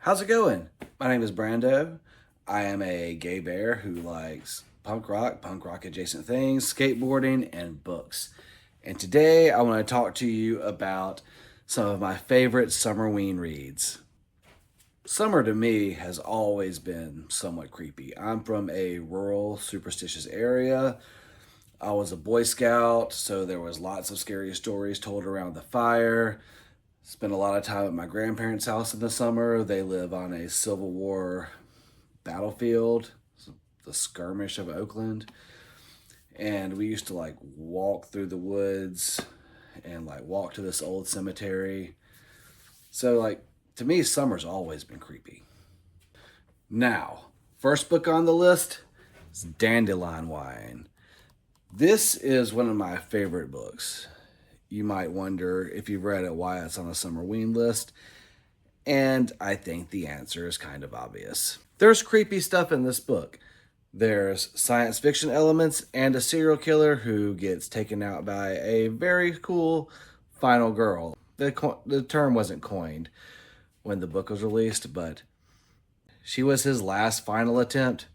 How's it going? My name is Brando. I am a gay bear who likes punk rock adjacent things, skateboarding, and books. And today I want to talk to you about some of my favorite Summerween reads. Summer to me has always been somewhat creepy. I'm from a rural, superstitious area. I was a Boy Scout, so there was lots of scary stories told around the fire. Spent a lot of time at my grandparents' house in the summer. They live on a Civil War battlefield, the skirmish of Oakland. And we used to walk through the woods and walk to this old cemetery. So to me, summer's always been creepy. Now, first book on the list is Dandelion Wine. This is one of my favorite books. You might wonder, if you've read it, why it's on a Summerween list. And I think the answer is kind of obvious. There's creepy stuff in this book. There's science fiction elements and a serial killer who gets taken out by a very cool final girl. The term wasn't coined when the book was released, but she was his last final attempt.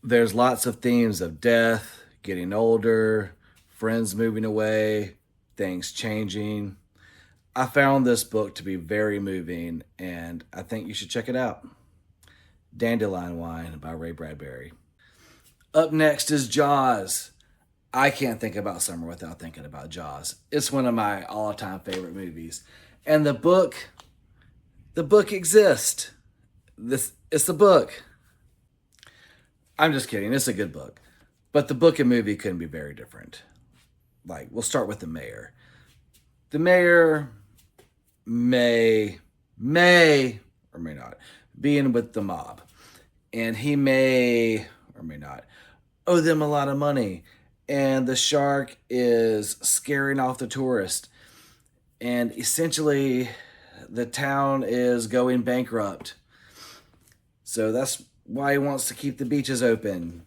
There's lots of themes of death, getting older, friends moving away, things changing. I found this book to be very moving, and I think you should check it out. Dandelion Wine by Ray Bradbury. Up next is Jaws. I can't think about summer without thinking about Jaws. It's one of my all-time favorite movies. And the book exists. It's the book. I'm just kidding. It's a good book. But the book and movie couldn't be very different. We'll start with the mayor. The mayor may or may not be in with the mob. And he may or may not owe them a lot of money. And the shark is scaring off the tourist. And essentially, the town is going bankrupt. So that's why he wants to keep the beaches open.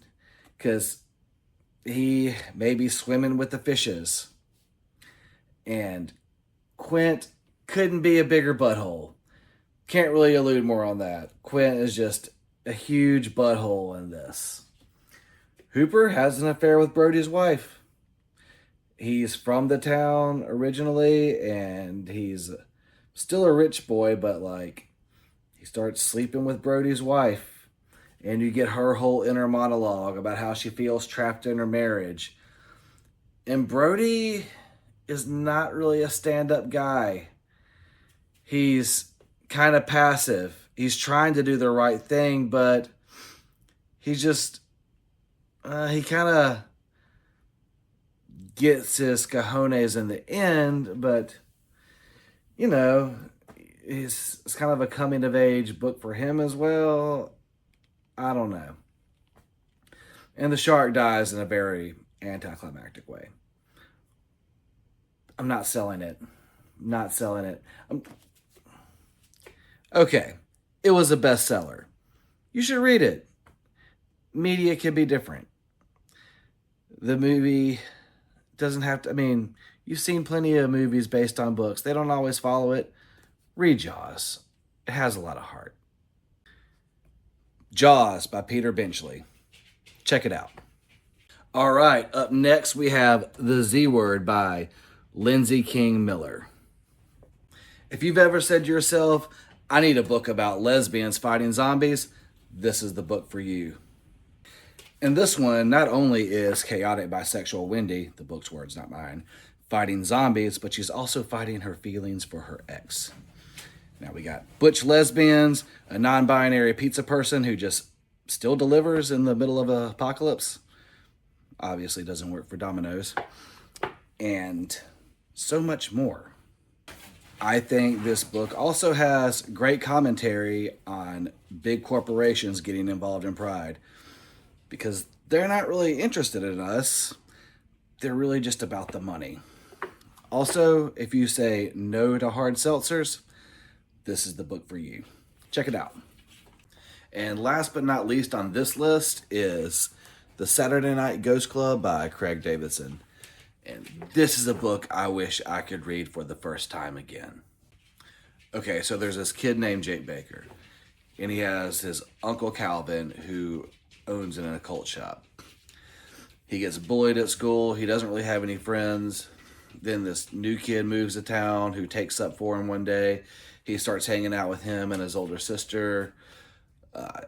Because he may be swimming with the fishes. And Quint couldn't be a bigger butthole. Can't really allude more on that. Quint is just a huge butthole in this. Hooper has an affair with Brody's wife. He's from the town originally, and he's still a rich boy, but he starts sleeping with Brody's wife. And you get her whole inner monologue about how she feels trapped in her marriage. And Brody is not really a stand-up guy. He's kind of passive. He's trying to do the right thing, but he just, he kind of gets his cojones in the end, but, it's kind of a coming-of-age book for him as well. I don't know. And the shark dies in a very anticlimactic way. I'm not selling it. Not selling it. Okay. It was a bestseller. You should read it. Media can be different. The movie doesn't have to, you've seen plenty of movies based on books. They don't always follow it. Read Jaws. It has a lot of heart. Jaws by Peter Benchley. Check it out. All right, up next we have The Z Word by Lindsay King Miller. If you've ever said to yourself, I need a book about lesbians fighting zombies, this is the book for you. And this one not only is chaotic bisexual Wendy, the book's words, not mine, fighting zombies, but she's also fighting her feelings for her ex. Now we got butch lesbians, a non-binary pizza person who just still delivers in the middle of an apocalypse. Obviously doesn't work for Domino's. And so much more. I think this book also has great commentary on big corporations getting involved in Pride. Because they're not really interested in us. They're really just about the money. Also, if you say no to hard seltzers, this is the book for you. Check it out. And last but not least on this list is The Saturday Night Ghost Club by Craig Davidson. And this is a book I wish I could read for the first time again. Okay, so there's this kid named Jake Baker, and he has his uncle Calvin who owns an occult shop. He gets bullied at school. He doesn't really have any friends. Then this new kid moves to town who takes up for him one day. He starts hanging out with him and his older sister.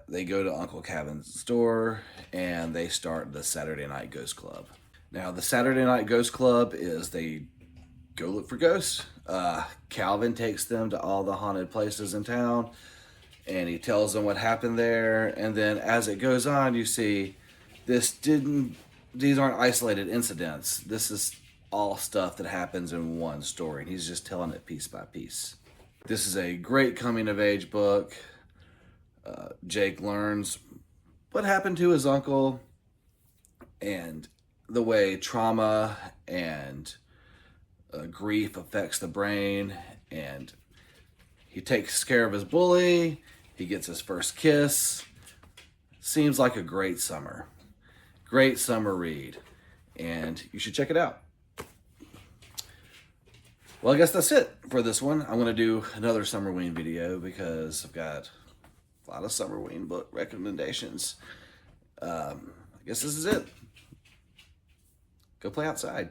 They go to Uncle Calvin's store and they start the Saturday Night Ghost Club. Now, the Saturday Night Ghost Club is they go look for ghosts. Calvin takes them to all the haunted places in town and he tells them what happened there. And then as it goes on, you see these aren't isolated incidents. This is all stuff that happens in one story, and he's just telling it piece by piece. This is a great coming of age book. Jake learns what happened to his uncle and the way trauma and grief affects the brain, and he takes care of his bully. He gets his first kiss. Seems like a great summer read, and you should check it out. Well, I guess that's it for this one. I'm going to do another Summerween video because I've got a lot of Summerween book recommendations. I guess this is it. Go play outside.